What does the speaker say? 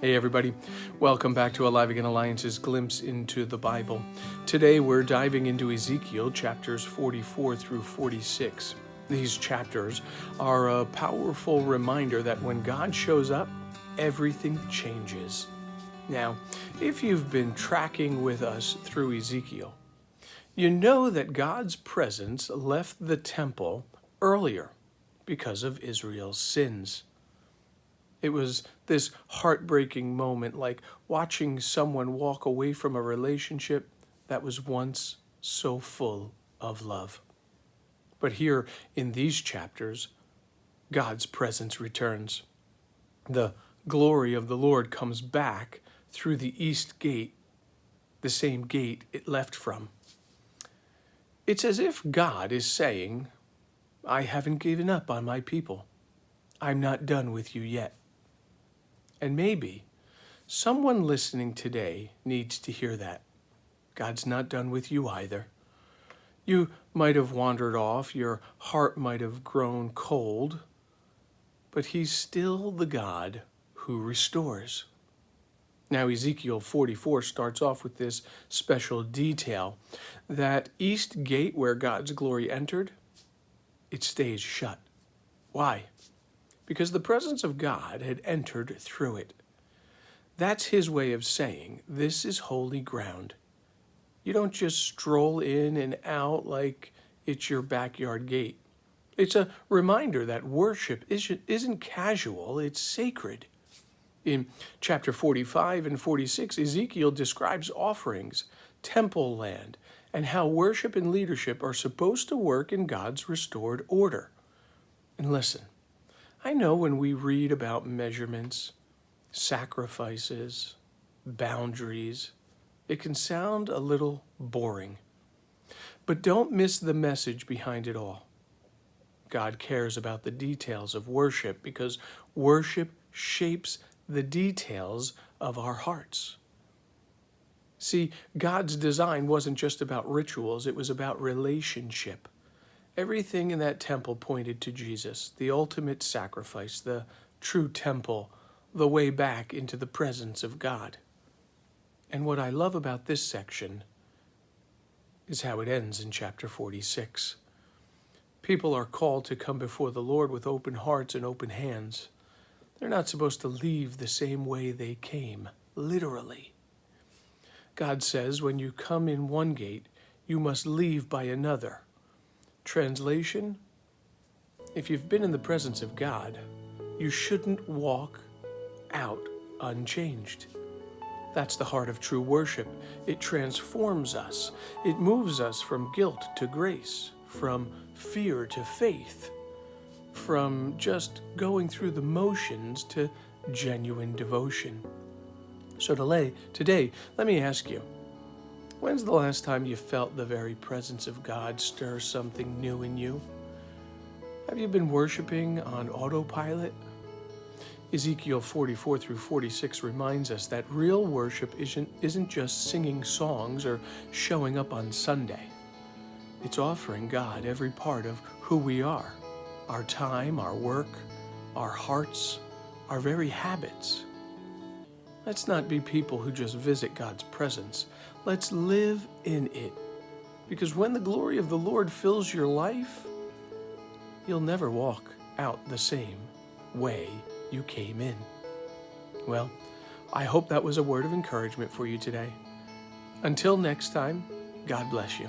Hey everybody, welcome back to Alive Again Alliance's Glimpse into the Bible. Today we're diving into Ezekiel chapters 44 through 46. These chapters are a powerful reminder that when God shows up, everything changes. Now, if you've been tracking with us through Ezekiel, you know that God's presence left the temple earlier because of Israel's sins. It was this heartbreaking moment, like watching someone walk away from a relationship that was once so full of love. But here in these chapters, God's presence returns. The glory of the Lord comes back through the east gate, the same gate it left from. It's as if God is saying, I haven't given up on my people. I'm not done with you yet. And maybe someone listening today needs to hear that. God's not done with you either. You might have wandered off, your heart might have grown cold, but He's still the God who restores. Now, Ezekiel 44 starts off with this special detail. That east gate where God's glory entered, it stays shut. Why? Because the presence of God had entered through it. That's His way of saying, this is holy ground. You don't just stroll in and out like it's your backyard gate. It's a reminder that worship isn't casual, it's sacred. In chapter 45 and 46, Ezekiel describes offerings, temple land, and how worship and leadership are supposed to work in God's restored order. And listen, I know when we read about measurements, sacrifices, boundaries, it can sound a little boring. But don't miss the message behind it all. God cares about the details of worship because worship shapes the details of our hearts. See, God's design wasn't just about rituals, it was about relationship. Everything in that temple pointed to Jesus, the ultimate sacrifice, the true temple, the way back into the presence of God. And what I love about this section is how it ends in chapter 46. People are called to come before the Lord with open hearts and open hands. They're not supposed to leave the same way they came, literally. God says when you come in one gate, you must leave by another. Translation, if you've been in the presence of God, you shouldn't walk out unchanged. That's the heart of true worship. It transforms us. It moves us from guilt to grace, from fear to faith, from just going through the motions to genuine devotion. So today, let me ask you, when's the last time you felt the very presence of God stir something new in you? Have you been worshiping on autopilot? Ezekiel 44 through 46 reminds us that real worship isn't just singing songs or showing up on Sunday. It's offering God every part of who we are, our time, our work, our hearts, our very habits. Let's not be people who just visit God's presence. Let's live in it. Because when the glory of the Lord fills your life, you'll never walk out the same way you came in. Well, I hope that was a word of encouragement for you today. Until next time, God bless you.